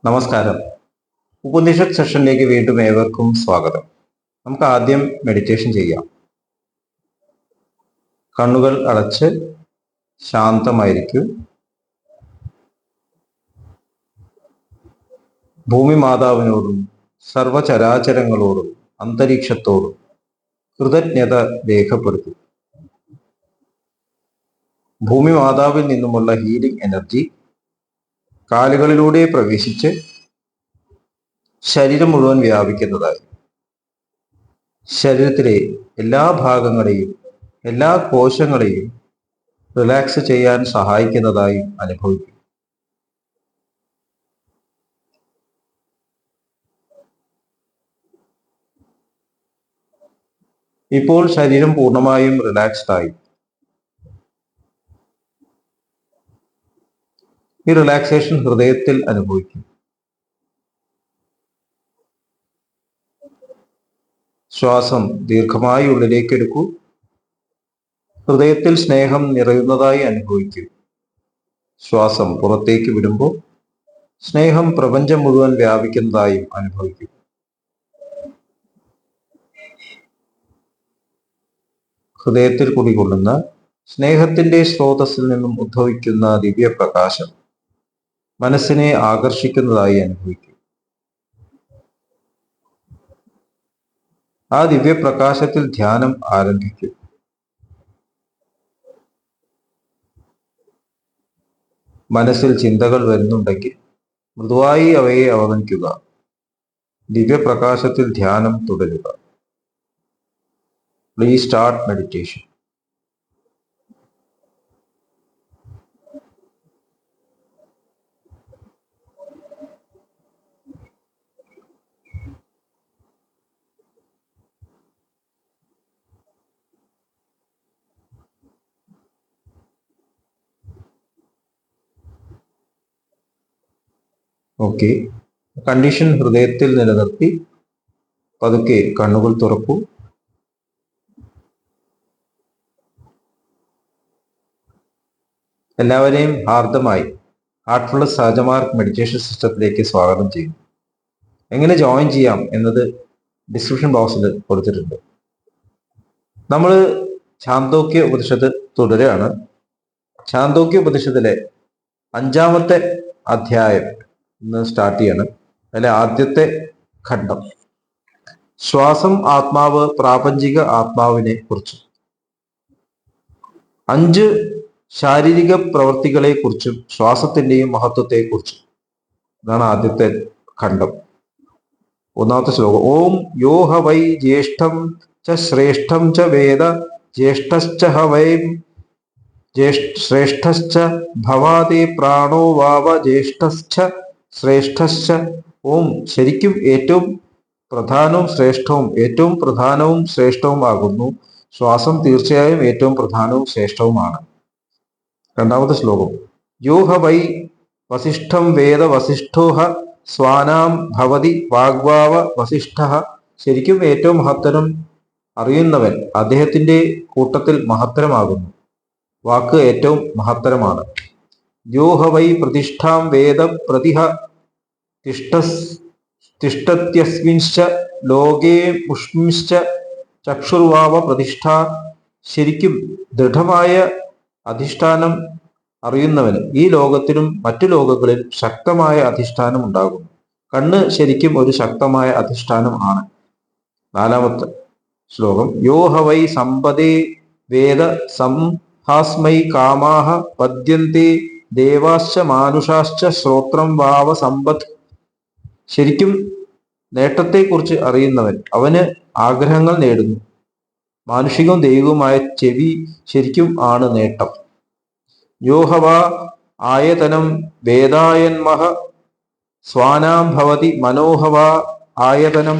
നമസ്കാരം. ഉപനിഷത്ത് സെഷനിലേക്ക് വീണ്ടും ഏവർക്കും സ്വാഗതം. നമുക്ക് ആദ്യം മെഡിറ്റേഷൻ ചെയ്യാം. കണ്ണുകൾ അടച്ച് ശാന്തമായിരിക്കും. ഭൂമി മാതാവിനോടും സർവചരാചരങ്ങളോടും അന്തരീക്ഷത്തോടും കൃതജ്ഞത രേഖപ്പെടുത്തും. ഭൂമി മാതാവിൽ നിന്നുമുള്ള ഹീലിംഗ് എനർജി കാലുകളിലൂടെ പ്രവേശിച്ച് ശരീരം മുഴുവൻ വ്യാപിക്കുന്നതായി, ശരീരത്തിലെ എല്ലാ ഭാഗങ്ങളെയും എല്ലാ കോശങ്ങളെയും റിലാക്സ് ചെയ്യാൻ സഹായിക്കുന്നതായും അനുഭവിക്കും. ഇപ്പോൾ ശരീരം പൂർണ്ണമായും റിലാക്സ്ഡ് ആയി. ഈ റിലാക്സേഷൻ ഹൃദയത്തിൽ അനുഭവിക്കും. ശ്വാസം ദീർഘമായി ഉള്ളിലേക്ക് എടുക്കൂ. ഹൃദയത്തിൽ സ്നേഹം നിറയുന്നതായി അനുഭവിക്കൂ. ശ്വാസം പുറത്തേക്ക് വിടുമ്പോൾ സ്നേഹം പ്രപഞ്ചം മുഴുവൻ വ്യാപിക്കുന്നതായും അനുഭവിക്കും. ഹൃദയത്തിൽ കുടികൊള്ളുന്ന സ്നേഹത്തിന്റെ സ്രോതസ്സിൽ നിന്നും ഉദ്ഭവിക്കുന്ന ദിവ്യപ്രകാശം മനസ്സിനെ ആകർഷിക്കുന്നതായി അനുഭവിക്കും. ആ ദിവ്യപ്രകാശത്തിൽ ധ്യാനം ആരംഭിക്കും. മനസ്സിൽ ചിന്തകൾ വരുന്നുണ്ടെങ്കിൽ മൃദുവായി അവയെ അവഗണിക്കുക. ദിവ്യപ്രകാശത്തിൽ ധ്യാനം തുടരുക. Please start meditation. Okay, condition ഹൃദയത്തിൽ നിലനിർത്തി പതുക്കെ കണ്ണുകൾ തുറക്കൂ. എല്ലാവരെയും ഹാർദമായി ഹാർട്ട്ഫുൾനെസ് സഹജമാർഗ് മെഡിറ്റേഷൻ സിസ്റ്റത്തിലേക്ക് സ്വാഗതം ചെയ്യും. എങ്ങനെ ജോയിൻ ചെയ്യാം എന്നത് ഡിസ്ക്രിപ്ഷൻ ബോക്സിൽ കൊടുത്തിട്ടുണ്ട്. നമ്മൾ ഛാന്തോക്യ ഉപനിഷത്ത് തുടരുകയാണ്. ഛാന്തോക്യ ഉപനിഷത്തിലെ 5-ാമത്തെ അധ്യായം ഇന്ന് സ്റ്റാർട്ട് ചെയ്യാണ്. അതിലെ ആദ്യത്തെ ഖണ്ഡം ശ്വാസം, ആത്മാവ്, പ്രാപഞ്ചിക ആത്മാവിനെ കുറിച്ചും 5 ശാരീരിക പ്രവൃത്തികളെ കുറിച്ചും ശ്വാസത്തിന്റെയും മഹത്വത്തെ കുറിച്ചും. ഇതാണ് ആദ്യത്തെ ഖണ്ഡം. 1-ാമത്തെ ശ്ലോകം. ഓം യോ ഹ വൈ ജ്യേഷ്ഠം ച ശ്രേഷ്ഠം ച വേദ ജ്യേഷ്ഠശ്ച ഹ വൈ ശ്രേഷ്ഠശ്ച ഭവാതി പ്രാണോ വാവ ജ്യേഷ്ഠശ്ച ശ്രേഷ്ഠശ്ച. ഓം ശരിക്കും ഏറ്റവും പ്രധാനവും ശ്രേഷ്ഠവും, ഏറ്റവും പ്രധാനവും ശ്രേഷ്ഠവും ആകുന്നു. ശ്വാസം തീർച്ചയായും ഏറ്റവും പ്രധാനവും ശ്രേഷ്ഠവുമാണ്. 2-ാമത്തെ ശ്ലോകം. യോ ഹ വൈ വസിഷ്ഠം വേദ വസിഷ്ഠോ ഹ സ്വാനാം ഭവതി വാഗ്വാവ വസിഷ്ഠ. ശരിക്കും ഏറ്റവും മഹത്തരം അറിയുന്നവൻ അദ്ദേഹത്തിന്റെ കൂട്ടത്തിൽ മഹത്തരമാകുന്നു. വാക്ക് ഏറ്റവും മഹത്തരമാണ്. യോ ഹ വൈ പ്രതിഷ്ഠാം വേദ പ്രതിഹ തിഷ്ടത്യസ്മിൻശ്ച ലോകേ പുഷ്മിശ്ച ചക്ഷുർവാവ പ്രതിഷ്ഠ. ശരിക്കും ദൃഢമായ അധിഷ്ഠാനം അറിയുന്നവന് ഈ ലോകത്തിലും മറ്റു ലോകങ്ങളിൽ ശക്തമായ അധിഷ്ഠാനം ഉണ്ടാകുന്നു. കണ്ണ് ശരിക്കും ഒരു ശക്തമായ അധിഷ്ഠാനം ആണ്. 4-ാമത്തെ ശ്ലോകം. യോ ഹ വൈ സമ്പദേ വേദ സംഹാസ്മൈ കാമാഹ പദ്യന്തേ ദേവാശ്ച മാനുഷാശ്ച ശ്രോത്രം വാവ സമ്പത്ത്. ശരിക്കും നേട്ടത്തെക്കുറിച്ച് അറിയുന്നവൻ അവന് ആഗ്രഹങ്ങൾ നേടുന്നു. മാനുഷികവും ദൈവികവുമായ ചെവി ശരിക്കും ആണ് നേട്ടം. യോഹവ ആയതനം വേദായന്മഹ സ്വാനാം ഭവതി മനോഹവ ആയതനം.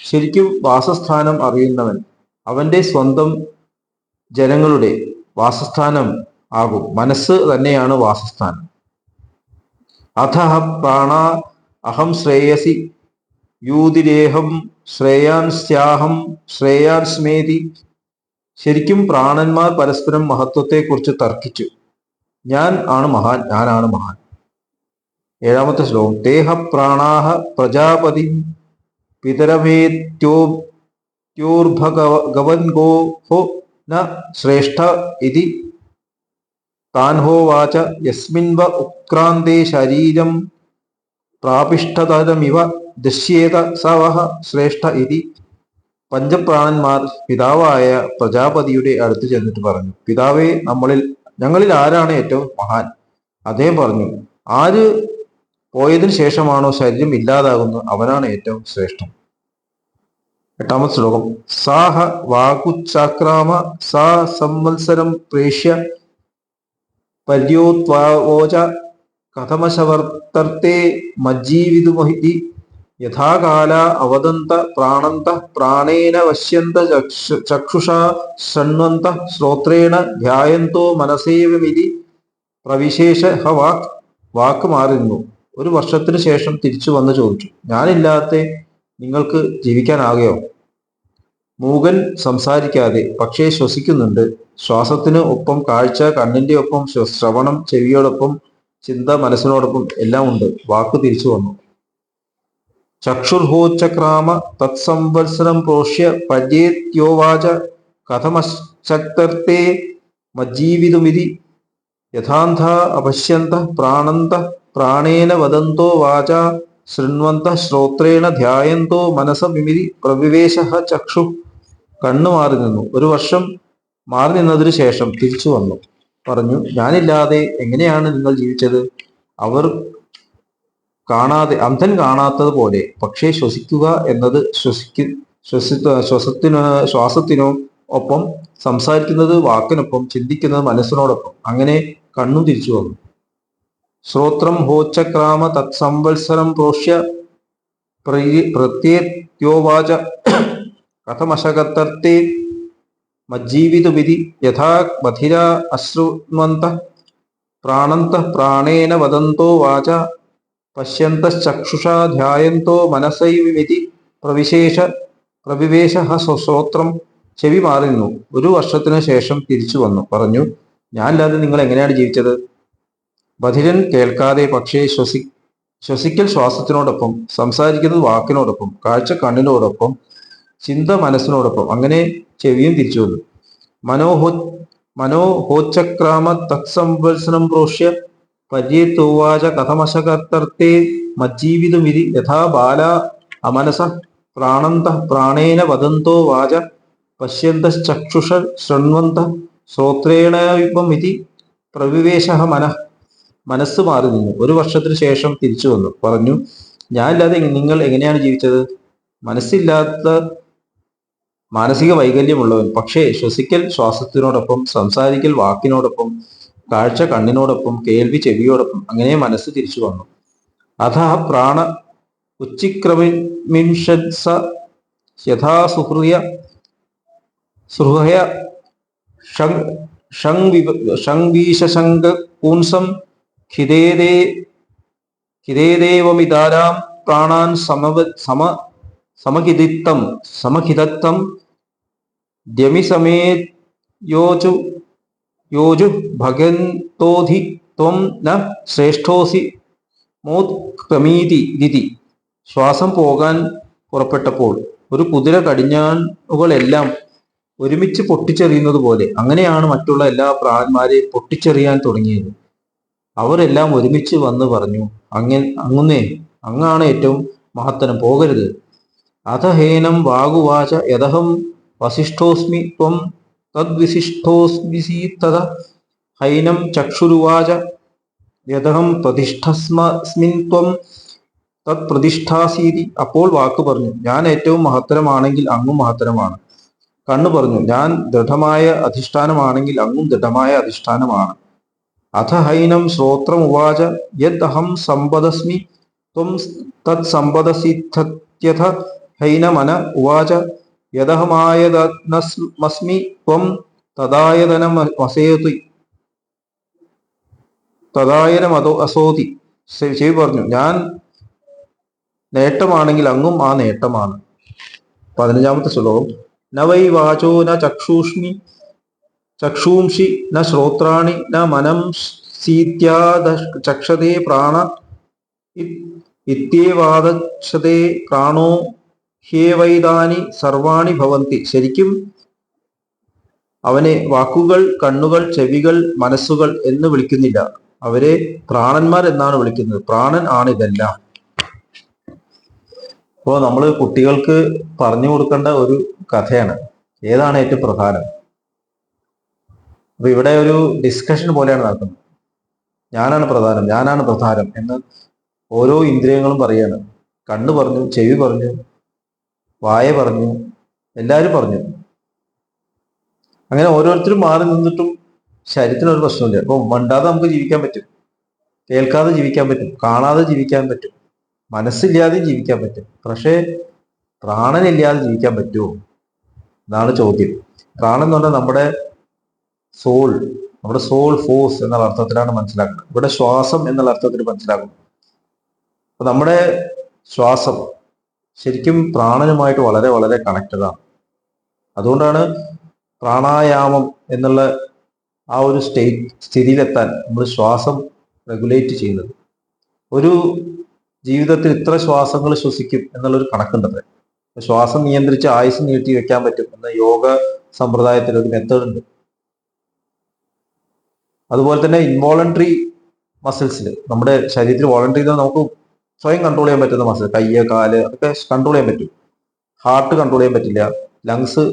ശരിക്കും വാസസ്ഥാനം അറിയുന്നവൻ അവന്റെ സ്വന്തം ജനങ്ങളുടെ വാസസ്ഥാനം ആകും. മനസ്സ് തന്നെയാണ് വാസസ്ഥാനം. അഥഹ പ്രാണ അഹം ശ്രേയസി യൂതിരേഹം ശ്രേയാൻ സ്യാഹം ശ്രേയാൻ സ്മേതി. ശരിക്കും പ്രാണന്മാർ പരസ്പരം മഹത്വത്തെക്കുറിച്ച് തർക്കിച്ചു. ഞാൻ ആണ് മഹാൻ, ഞാനാണ് മഹാൻ. ഏഴാമത്തെ ശ്ലോകം. തേഹ പ്രാണാഹ പ്രജാപതി പിതരമേത്യോർഭഗവൻഗോഹോ ന ശ്രേഷ്ഠ ഇതി താൻഹോവാച യസ്മിൻവ ഉക്രാന്തേ ശരീരം പ്രാപിഷ്ടതരമിവ ദൃശ്യേത സവഹ ശ്രേഷ്ഠ ഇതി. പഞ്ചപ്രാണന്മാർ പിതാവായ പ്രജാപതിയുടെ അടുത്ത് ചെന്നിട്ട് പറഞ്ഞു, പിതാവേ, ഞങ്ങളിൽ ആരാണ് ഏറ്റവും മഹാൻ? അദ്ദേഹം പറഞ്ഞു, ആര് പോയതിനു ശേഷമാണോ ശരീരം ഇല്ലാതാകുന്നത് അവനാണ് ഏറ്റവും ശ്രേഷ്ഠൻ. എട്ടാമത്തെ ശ്ലോകം. സാഹ വാകുചക്രാമ സാ സംവത്സരം പ്രേഷ്യ പര്യോത്വാവോച കഥമശവർത്തർത്തെ മജ്ജീവിതുമഹി യഥാകാല അവദന്ത പ്രാണന്ത പ്രാണേന വശ്യന്ത ചക്ഷുഷാ ശൃണ്വന്ത ശ്രോത്രേണ ധ്യായന്തോ മനസേവമിതി പ്രവിശേഷ വാക്ക് മാറി നിന്നു. ഒരു വർഷത്തിനു ശേഷം തിരിച്ചു വന്ന് ചോദിച്ചു, ഞാനില്ലാത്ത നിങ്ങൾക്ക് ജീവിക്കാനാകയോ? മൂകൻ സംസാരിക്കാതെ പക്ഷേ ശ്വസിക്കുന്നുണ്ട്. ശ്വാസത്തിന് ഒപ്പം കാഴ്ച, കണ്ണിന്റെ ഒപ്പം ശ്രവണം, ചെവിയോടൊപ്പം ചിന്ത, മനസ്സിനോടൊപ്പം എല്ലാം ഉണ്ട്. വാക്ക് തിരിച്ചു വന്നു. ചക്ഷുർഹോച്ചക്രാമ തത്സംവത്സരം പ്രോഷ്യ പര്യേത്യോവാച കഥമശക്തർത്തെ മജ്ജീവിതുമിതി യഥാന്ത അപശ്യന്ത പ്രാണന്ത പ്രാണേന വദന്തോ വാച ശൃണ്വന്ത ശ്രോത്രേണ ധ്യായന്തോ മനസമിതി പ്രവിവേശ ചക്ഷു. കണ്ണു മാറി നിന്നു. ഒരു വർഷം മാറി നിന്നതിനു ശേഷം തിരിച്ചു വന്നു. പറഞ്ഞു, ഞാനില്ലാതെ എങ്ങനെയാണ് നിങ്ങൾ ജീവിച്ചത്? അവർ അന്ധൻ കാണാത്തത് പോലെ. പക്ഷേ ശ്വസിക്കുക എന്നത് ശ്വാസത്തിനോ ഒപ്പം, സംസാരിക്കുന്നത് വാക്കിനൊപ്പം, ചിന്തിക്കുന്നത് മനസ്സിനോടൊപ്പം. അങ്ങനെ കണ്ണും തിരിച്ചു വന്നു. ശ്രോത്രം ഹോച്ചക്രാമ തത്സംവത്സരം പ്രോഷ്യ പ്രത്യേത്യോവാച കഥമശകത്തർത്തെ മജ്ജീവിതുമിതി യഥാ ബധിര അശ്രുണ്വന്ത പ്രാണന്ത പ്രാണേന വദന്തോ വാച പശ്യന്തശ്ചക്ഷുഷാ ധ്യായന്തോ മനസൈവിമിതി പ്രവിവേശ ശ്രോത്രം. ചെവി മാറി നിന്നു. ഒരു വർഷത്തിനു ശേഷം തിരിച്ചു വന്നു. പറഞ്ഞു, ഞാനില്ലാതെ നിങ്ങൾ എങ്ങനെയാണ് ജീവിച്ചത്? ബധിരൻ കേൾക്കാതെ പക്ഷേ ശ്വസിക്കൽ ശ്വാസത്തിനോടൊപ്പം, സംസാരിക്കുന്നത് വാക്കിനോടൊപ്പം, കാഴ്ച കണ്ണിനോടൊപ്പം, ചിന്ത മനസ്സിനോടൊപ്പം. അങ്ങനെ ചെവിയും തിരിച്ചു വന്നു. മനോഹോച്ചക്രാമ തത്സംവത്സരം പ്രോഷ്യ പര്യേത്തോവാച കഥമശകർത്തർത്തെ മജ്ജീവിതുമിതി യഥാ ബാല അമനസ പ്രാണന്ത പ്രാണേന വദന്തോ വാച പശ്യന്തശ്ചക്ഷുഷ ശൃണ്വന്ത ശ്രോത്രേണമിതി പ്രവിവേശ മനസ്സ് മാറി നിന്നു. ഒരു വർഷത്തിനു ശേഷം തിരിച്ചു വന്നു. പറഞ്ഞു, ഞാനില്ലാതെ നിങ്ങൾ എങ്ങനെയാണ് ജീവിച്ചത്? മനസ്സില്ലാത്ത മാനസിക വൈകല്യമുള്ളവൻ. പക്ഷേ ശ്വസിക്കൽ ശ്വാസത്തിനോടൊപ്പം, സംസാരിക്കൽ വാക്കിനോടൊപ്പം, കാഴ്ച കണ്ണിനോടൊപ്പം, കേൾവി ചെവിയോടൊപ്പം. അങ്ങനെ മനസ്സ് തിരിച്ചു വന്നു. അഥ പ്രാണ ഉച്ചിക്രമിംഷത്സ യഥാ സുഹൃയ ശംവീശശങ്കപൂംസം ഖിദേദേവമിതാരാം പ്രാണാൻ സമഖിദത്തം ദ്യമിസമേയോജു ഭഗന്തോധി ത്വം ന ശ്രേഷ്ഠോസി മോത്ക്രമീതി ദിതി. ശ്വാസം പോകാൻ പുറപ്പെട്ടപ്പോൾ ഒരു കുതിര കടിഞ്ഞാണുകളെല്ലാം ഒരുമിച്ച് പൊട്ടിച്ചെറിയുന്നത് പോലെ അങ്ങനെയാണ് മറ്റുള്ള എല്ലാ പ്രാണന്മാരെ പൊട്ടിച്ചെറിയാൻ തുടങ്ങിയത്. അവരെല്ലാം ഒരുമിച്ച് വന്ന് പറഞ്ഞു, അങ്ങാണ് ഏറ്റവും മഹത്തനം, പോകരുത്. അഥഹേനം വാഗുവാച യദഹം വസിഷ്ഠോസ്മി ത്വം തദ്വിശിഷ്ടോസ്മിസീതത ഹൈനം ചക്ഷുരുവാച യദഹം പ്രതിഷ്ഠസ്മിൻ ത്വം തത് പ്രതിഷ്ഠാസീതി. അപ്പോൾ വാക്ക് പറഞ്ഞു, ഞാൻ ഏറ്റവും മഹത്തരമാണെങ്കിൽ അങ്ങും മഹത്തരമാണ്. കണ്ണു പറഞ്ഞു, ഞാൻ ദൃഢമായ അധിഷ്ഠാനമാണെങ്കിൽ അങ്ങും ദൃഢമായ അധിഷ്ഠാനമാണ്. അഥ ഹൈനം ശ്രോത്രം ഉവാച യദ് അഹം സമ്പദസ്മി ത്വം തത് സമ്പദസിത്യഥ ഹൈനമന ഉവാച യദഹമായതനസ്മി ത്വം തദായനമസോതി. ചെവി പറഞ്ഞു, ഞാൻ നേട്ടമാണെങ്കിൽ അങ്ങും ആ നേട്ടമാണ്. 15ാമത്തെ ശ്ലോകം. ന വൈ വാചോ ന ചക്ഷൂംഷി ന ശ്രോത്രാണി ന മനംസീത്യാദ ചക്ഷതേ പ്രാണ ഇത്യേവാദക്ഷതേ പ്രാണോ ഹ്യേവൈതാനി സർവാണി ഭവന്തി. ശരിക്കും അവനെ വാക്കുകൾ, കണ്ണുകൾ, ചെവികൾ, മനസ്സുകൾ എന്ന് വിളിക്കുന്നില്ല. അവരെ പ്രാണന്മാർ എന്നാണ് വിളിക്കുന്നത്. പ്രാണൻ ആണ് ഇതെല്ലാം. അപ്പോൾ നമ്മൾ കുട്ടികൾക്ക് പറഞ്ഞു കൊടുക്കേണ്ട ഒരു കഥയാണ്, ഏതാണ് ഏറ്റവും പ്രധാനം. അപ്പൊ ഇവിടെ ഒരു ഡിസ്കഷൻ പോലെയാണ് നടക്കുന്നത്. ഞാനാണ് പ്രധാനം, ഞാനാണ് പ്രധാനം എന്ന് ഓരോ ഇന്ദ്രിയങ്ങളും പറയാണ്. കണ്ണ് പറഞ്ഞു, ചെവി പറഞ്ഞു, വായ പറഞ്ഞു, എല്ലാവരും പറഞ്ഞു. അങ്ങനെ ഓരോരുത്തരും മാറി നിന്നിട്ടും ശരീരത്തിനൊരു പ്രശ്നമില്ല. അപ്പൊ മണ്ടാതെ നമുക്ക് ജീവിക്കാൻ പറ്റും, കേൾക്കാതെ ജീവിക്കാൻ പറ്റും, കാണാതെ ജീവിക്കാൻ പറ്റും, മനസ്സില്ലാതെ ജീവിക്കാൻ പറ്റും. പക്ഷേ പ്രാണനില്ലാതെ ജീവിക്കാൻ പറ്റുമോ എന്നാണ് ചോദ്യം. പ്രാണൻ എന്ന് പറഞ്ഞാൽ നമ്മുടെ സോൾ, നമ്മുടെ സോൾ ഫോഴ്സ് എന്നുള്ള അർത്ഥത്തിലാണ് മനസ്സിലാക്കുന്നത്. ഇവിടെ ശ്വാസം എന്നുള്ള അർത്ഥത്തിൽ മനസ്സിലാക്കുന്നു. അപ്പൊ നമ്മുടെ ശ്വാസം ശരിക്കും പ്രാണനുമായിട്ട് വളരെ വളരെ കണക്റ്റഡ് ആണ്. അതുകൊണ്ടാണ് പ്രാണായാമം എന്നുള്ള ആ ഒരു സ്ഥിതിയിലെത്താൻ നമ്മൾ ശ്വാസം റെഗുലേറ്റ് ചെയ്യുന്നത്. ഒരു ജീവിതത്തിൽ ഇത്ര ശ്വാസങ്ങൾ ശ്വസിക്കും എന്നുള്ളൊരു കണക്കുണ്ടത്. ശ്വാസം നിയന്ത്രിച്ച് ആയുസ് നീട്ടി വെക്കാൻ പറ്റും എന്ന യോഗ സമ്പ്രദായത്തിൽ ഒരു മെത്തേഡ് ഉണ്ട്. അതുപോലെ തന്നെ ഇൻവോളണ്ടറി മസിൽസിൽ, നമ്മുടെ ശരീരത്തിൽ വോളണ്ടറി നമുക്ക് സ്വയം കൺട്രോൾ ചെയ്യാൻ പറ്റുന്ന മസിൽ, കയ്യ്, കാല്, അതൊക്കെ കൺട്രോൾ ചെയ്യാൻ പറ്റും. ഹാർട്ട് കൺട്രോൾ ചെയ്യാൻ പറ്റില്ല, ലങ്സ്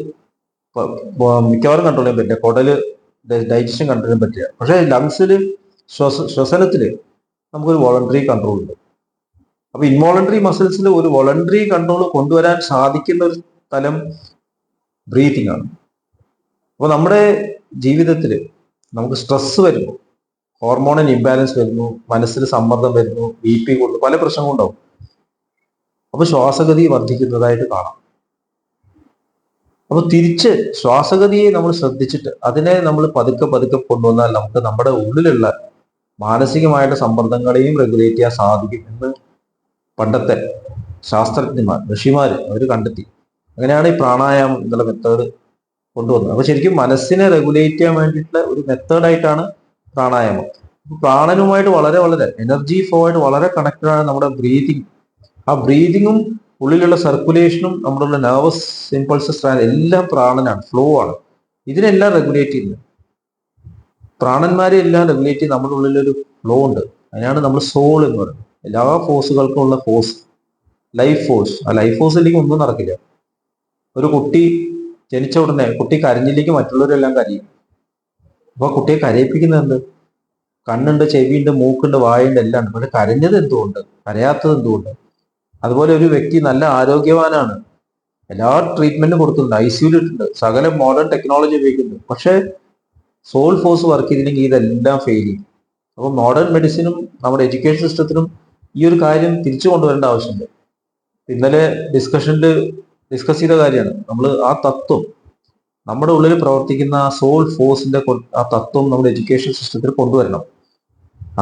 മിക്കവാറും കൺട്രോൾ ചെയ്യാൻ പറ്റില്ല, കുടല് ഡൈജഷൻ കൺട്രോൾ ചെയ്യാൻ പറ്റില്ല. പക്ഷേ ലങ്സിൽ, ശ്വസനത്തിൽ നമുക്കൊരു വോളണ്ടറി കൺട്രോൾ ഉണ്ട്. അപ്പൊ ഇൻവോളണ്ടറി മസിൽസിൽ ഒരു വോളണ്ടറി കൺട്രോൾ കൊണ്ടുവരാൻ സാധിക്കുന്ന ഒരു തലം ബ്രീതിങ് ആണ്. അപ്പൊ നമ്മുടെ ജീവിതത്തിൽ നമുക്ക് സ്ട്രെസ് വരുന്നു, ഹോർമോണൽ ഇംബാലൻസ് വരുന്നു, മനസ്സിൽ സമ്മർദ്ദം വരുന്നു, BP കൂടുന്നു, പല പ്രശ്നങ്ങളും ഉണ്ടാവും. അപ്പൊ ശ്വാസഗതി വർദ്ധിക്കുന്നതായിട്ട് കാണാം. അപ്പൊ തിരിച്ച് ശ്വാസഗതിയെ നമ്മൾ ശ്രദ്ധിച്ചിട്ട് അതിനെ നമ്മൾ പതുക്കെ പതുക്കെ കൊണ്ടുവന്നാൽ നമുക്ക് നമ്മുടെ ഉള്ളിലുള്ള മാനസികമായിട്ട് സമ്മർദ്ദങ്ങളെയും റെഗുലേറ്റ് ചെയ്യാൻ സാധിക്കും എന്ന് പണ്ടത്തെ ശാസ്ത്രജ്ഞന്മാർ, ഋഷിമാര് അവർ കണ്ടെത്തി. അങ്ങനെയാണ് ഈ പ്രാണായാമം എന്നുള്ള മെത്തേഡ് കൊണ്ടുവന്നത്. അപ്പൊ ശരിക്കും മനസ്സിനെ റെഗുലേറ്റ് ചെയ്യാൻ വേണ്ടിയിട്ടുള്ള ഒരു മെത്തേഡായിട്ടാണ് പ്രാണായാമം. പ്രാണനുമായിട്ട് വളരെ വളരെ എനർജി ഫ്ലോ ആയിട്ട് വളരെ കണക്റ്റഡ് ആണ് നമ്മുടെ ബ്രീതിങ്. ആ ബ്രീതിങ്ങും ഉള്ളിലുള്ള സർക്കുലേഷനും നമ്മുടെ നെർവസ് ഇമ്പൾസസ് എല്ലാം പ്രാണനാണ്, ഫ്ലോ ആണ്. ഇതിനെല്ലാം റെഗുലേറ്റ് ചെയ്യുന്നത് പ്രാണന്മാരെ എല്ലാം റെഗുലേറ്റ് ചെയ്ത് നമ്മുടെ ഉള്ളിലൊരു ഫ്ലോ ഉണ്ട്. അതിനാണ് നമ്മൾ സോൾ എന്ന് പറയുന്നത്. എല്ലാ ഫോഴ്സുകൾക്കും ഉള്ള ഫോഴ്സ്, ലൈഫ് ഫോഴ്സ്. ആ ലൈഫ് ഫോഴ്സ് ഇല്ലെങ്കിൽ ഒന്നും നടക്കില്ല. ഒരു കുട്ടി ജനിച്ച ഉടനെ കുട്ടി കരഞ്ഞില്ലെങ്കിൽ മറ്റുള്ളവരെല്ലാം കരയും. അപ്പൊ കുട്ടിയെ കരയിപ്പിക്കുന്നത് എന്ത്? കണ്ണുണ്ട്, ചെവിയുണ്ട്, മൂക്കുണ്ട്, വായുണ്ട്, എല്ലാം ഉണ്ട്. പക്ഷെ കരഞ്ഞത് എന്തുകൊണ്ട്? കരയാത്തത് എന്തുകൊണ്ട്? അതുപോലെ ഒരു വ്യക്തി നല്ല ആരോഗ്യവാനാണ്, എല്ലാ ട്രീറ്റ്മെന്റും കൊടുക്കുന്നുണ്ട്, ICUയിൽ ഇട്ടുണ്ട്, സകല മോഡേൺ ടെക്നോളജി ഉപയോഗിക്കുന്നുണ്ട്. പക്ഷെ സോൾ ഫോഴ്സ് വർക്ക് ചെയ്തില്ലെങ്കിൽ ഇതെല്ലാം ഫെയിൽ ചെയ്യും. അപ്പൊ മോഡേൺ മെഡിസിനും നമ്മുടെ എഡ്യൂക്കേഷൻ സിസ്റ്റത്തിനും ഈ ഒരു കാര്യം തിരിച്ചു കൊണ്ടുവരേണ്ട ആവശ്യമുണ്ട്. ഇന്നലെ ഡിസ്കസ് ചെയ്ത കാര്യമാണ്. നമ്മൾ ആ തത്വം, നമ്മുടെ ഉള്ളിൽ പ്രവർത്തിക്കുന്ന ആ സോൾ ഫോഴ്സിന്റെ ആ തത്വം നമ്മുടെ എഡ്യൂക്കേഷൻ സിസ്റ്റത്തിൽ കൊണ്ടുവരണം.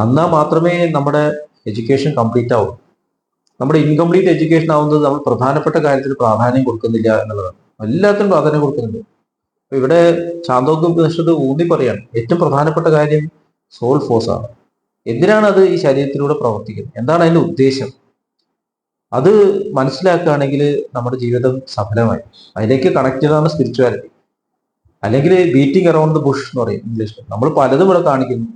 എന്നാൽ മാത്രമേ നമ്മുടെ എഡ്യൂക്കേഷൻ കംപ്ലീറ്റ് ആവൂ. നമ്മുടെ ഇൻകംപ്ലീറ്റ് എഡ്യൂക്കേഷൻ ആവുന്നത് നമ്മൾ പ്രധാനപ്പെട്ട കാര്യത്തിൽ പ്രാധാന്യം കൊടുക്കുന്നില്ല എന്നുള്ളതാണ്. എല്ലാത്തിനും പ്രാധാന്യം കൊടുക്കുന്നുണ്ട്. അപ്പൊ ഇവിടെ ശാന്തോപനിഷത്ത് ഊന്നി പറയാണ്, ഏറ്റവും പ്രധാനപ്പെട്ട കാര്യം സോൾ ഫോഴ്സ് ആണ്. എന്തിനാണ് അത് ഈ ശരീരത്തിലൂടെ പ്രവർത്തിക്കുന്നത്, എന്താണ് അതിന്റെ ഉദ്ദേശം, അത് മനസ്സിലാക്കുകയാണെങ്കിൽ നമ്മുടെ ജീവിതം സഫലമായി. അതിലേക്ക് കണക്ട് ചെയ്താണ് സ്പിരിച്വാലിറ്റി. അല്ലെങ്കിൽ ബീറ്റിംഗ് അറൌണ്ട് ദ ബുഷ് എന്ന് പറയും ഇംഗ്ലീഷിൽ. നമ്മൾ പലതും ഇവിടെ കാണിക്കുന്നു,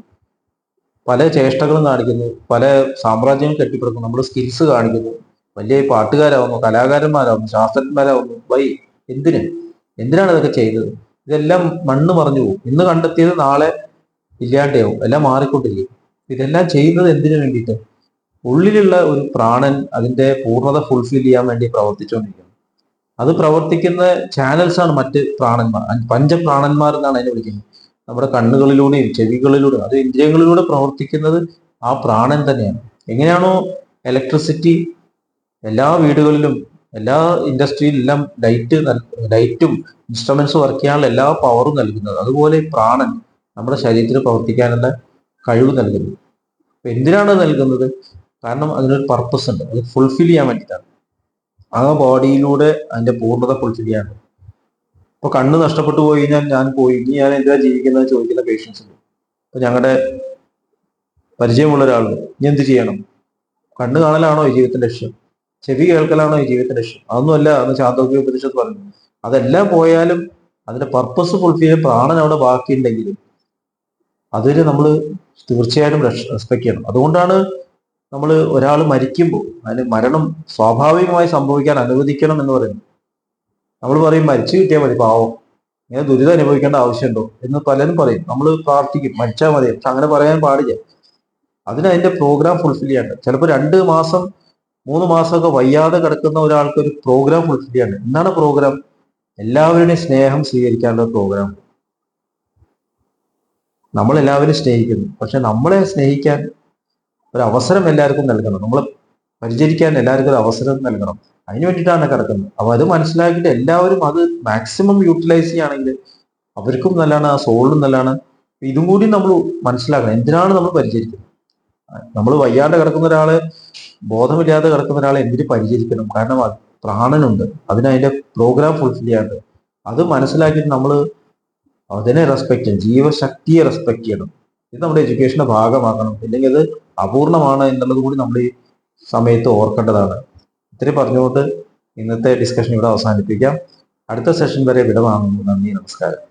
പല ചേഷ്ടകളും കാണിക്കുന്നു, പല സാമ്രാജ്യങ്ങൾ കെട്ടിപ്പടുക്കുന്നു, നമ്മൾ സ്കിൽസ് കാണിക്കുന്നു, വലിയ പാട്ടുകാരാവുന്നു, കലാകാരന്മാരാവുന്നു, ശാസ്ത്രജ്ഞന്മാരാവുന്നു. എന്തിനാണ് ഇതൊക്കെ ചെയ്തത്? ഇതെല്ലാം മണ്ണ് മറിഞ്ഞു പോകും. ഇന്ന് കണ്ടെത്തിയത് നാളെ ഇല്ലാണ്ടാവും, എല്ലാം മാറിക്കൊണ്ടിരിക്കും. ഇതെല്ലാം ചെയ്യുന്നത് എന്തിനു വേണ്ടിയിട്ട്? ഉള്ളിലുള്ള ഒരു പ്രാണൻ അതിന്റെ പൂർണ്ണത ഫുൾഫിൽ ചെയ്യാൻ വേണ്ടി പ്രവർത്തിച്ചുകൊണ്ടിരിക്കുന്നു. അത് പ്രവർത്തിക്കുന്ന ചാനൽസ് ആണ് മറ്റ് പ്രാണന്മാർ, പഞ്ചപ്രാണന്മാർ എന്നാണ് അതിനെ വിളിക്കുന്നത്. നമ്മുടെ കണ്ണുകളിലൂടെയും ചെവികളിലൂടെയും, അത് ഇന്ദ്രിയങ്ങളിലൂടെ പ്രവർത്തിക്കുന്നത് ആ പ്രാണൻ തന്നെയാണ്. എങ്ങനെയാണോ ഇലക്ട്രിസിറ്റി എല്ലാ വീടുകളിലും എല്ലാ ഇൻഡസ്ട്രിയിലും എല്ലാം ലൈറ്റും ഇൻസ്ട്രുമെന്റ്സ് വർക്ക് ചെയ്യാനുള്ള എല്ലാ പവറും നൽകുന്നത്, അതുപോലെ പ്രാണൻ നമ്മുടെ ശരീരത്തിൽ പ്രവർത്തിക്കാനുള്ള കഴിവ് നൽകുന്നു. അപ്പൊ എന്തിനാണ് നൽകുന്നത്? കാരണം അതിനൊരു പർപ്പസ് ഉണ്ട്, അത് ഫുൾഫിൽ ചെയ്യാൻ വേണ്ടിയിട്ടാണ്. ആ ബോഡിയിലൂടെ അതിന്റെ പൂർണ്ണത ഫുൾഫിൽ ചെയ്യാൻ. അപ്പൊ കണ്ണ് നഷ്ടപ്പെട്ടു പോയി കഴിഞ്ഞാൽ ഞാൻ പോയി, ഇനി ഞാൻ എന്താ ജീവിക്കുന്നത് ചോദിക്കുന്ന പേഷ്യൻസ് ഉണ്ട്. അപ്പൊ ഞങ്ങളുടെ പരിചയമുള്ള ഒരാളുണ്ട്, ഇനി എന്ത് ചെയ്യണം? കണ്ണ് കാണലാണോ ഈ ജീവിതത്തിന്റെ ലക്ഷ്യം? ചെവി കേൾക്കലാണോ ഈ ജീവിതത്തിന്റെ ലക്ഷ്യം? അതൊന്നുമല്ല എന്ന് ചാന്തോക്യ ഉപനിഷത്ത് പറഞ്ഞു. അതെല്ലാം പോയാലും അതിന്റെ പർപ്പസ് ഫുൾഫിൽ ചെയ്യാൻ പ്രാണൻ അവിടെ ബാക്കിയുണ്ടെങ്കിലും അതിന് നമ്മൾ തീർച്ചയായിട്ടും റെസ്പെക്ട് ചെയ്യണം. അതുകൊണ്ടാണ് നമ്മൾ ഒരാൾ മരിക്കുമ്പോൾ അതിന് മരണം സ്വാഭാവികമായി സംഭവിക്കാൻ അനുവദിക്കണം എന്ന് പറയുന്നത്. നമ്മൾ പറയും മരിച്ചു കിട്ടിയാൽ മതി, പാവം, ഇങ്ങനെ ദുരിതം അനുഭവിക്കേണ്ട ആവശ്യമുണ്ടോ എന്ന് പലരും പറയും. നമ്മൾ പ്രാർത്ഥിക്കും മരിച്ചാൽ മതി, പക്ഷെ അങ്ങനെ പറയാൻ പാടില്ല. അതിന്റെ പ്രോഗ്രാം ഫുൾഫിൽ ചെയ്യാണ്ട് ചിലപ്പോൾ 2 മാസം 3 മാസമൊക്കെ വയ്യാതെ കിടക്കുന്ന ഒരാൾക്ക് ഒരു പ്രോഗ്രാം ഫുൾഫിൽ ചെയ്യാണ്ട്. എന്താണ് പ്രോഗ്രാം? എല്ലാവരുടെയും സ്നേഹം സ്വീകരിക്കാനുള്ള പ്രോഗ്രാം. നമ്മളെല്ലാവരും സ്നേഹിക്കുന്നു, പക്ഷെ നമ്മളെ സ്നേഹിക്കാൻ ഒരു അവസരം എല്ലാവർക്കും നൽകണം. നമ്മളെ പരിചരിക്കാൻ എല്ലാവർക്കും ഒരു അവസരം നൽകണം. അതിന് വേണ്ടിയിട്ടാണ് കിടക്കുന്നത്. അപ്പൊ അത് മനസ്സിലാക്കിയിട്ട് എല്ലാവരും അത് മാക്സിമം യൂട്ടിലൈസ് ചെയ്യുകയാണെങ്കിൽ അവർക്കും നല്ലതാണ്, ആ സോളിനും നല്ലതാണ്. ഇതും കൂടി നമ്മൾ മനസ്സിലാക്കണം. എന്തിനാണ് നമ്മൾ പരിചരിക്കുന്നത്? നമ്മൾ വയ്യാണ്ട് കിടക്കുന്ന ഒരാളെ, ബോധമില്ലാതെ കിടക്കുന്ന ഒരാളെ എന്തിന് പരിചരിക്കണം? കാരണം പ്രാണനുണ്ട്, അതിന്റെ പ്രോഗ്രാം ഫുൾഫിൽ ചെയ്യാണ്ട്. അത് മനസ്സിലാക്കിയിട്ട് നമ്മൾ അതിനെ റെസ്പെക്ട് ചെയ്യണം, ജീവശക്തിയെ റെസ്പെക്ട് ചെയ്യണം. ഇത് നമ്മുടെ എഡ്യൂക്കേഷന്റെ ഭാഗമാക്കണം. ഇല്ലെങ്കിൽ അത് അപൂർണമാണ് എന്നുള്ളത് കൂടി നമ്മൾ ഈ സമയത്ത് ഓർക്കേണ്ടതാണ്. ഇത്രയും പറഞ്ഞുകൊണ്ട് ഇന്നത്തെ ഡിസ്കഷൻ ഇവിടെ അവസാനിപ്പിക്കാം. അടുത്ത സെഷൻ വരെ വിട വാങ്ങുന്നു. നന്ദി, നമസ്കാരം.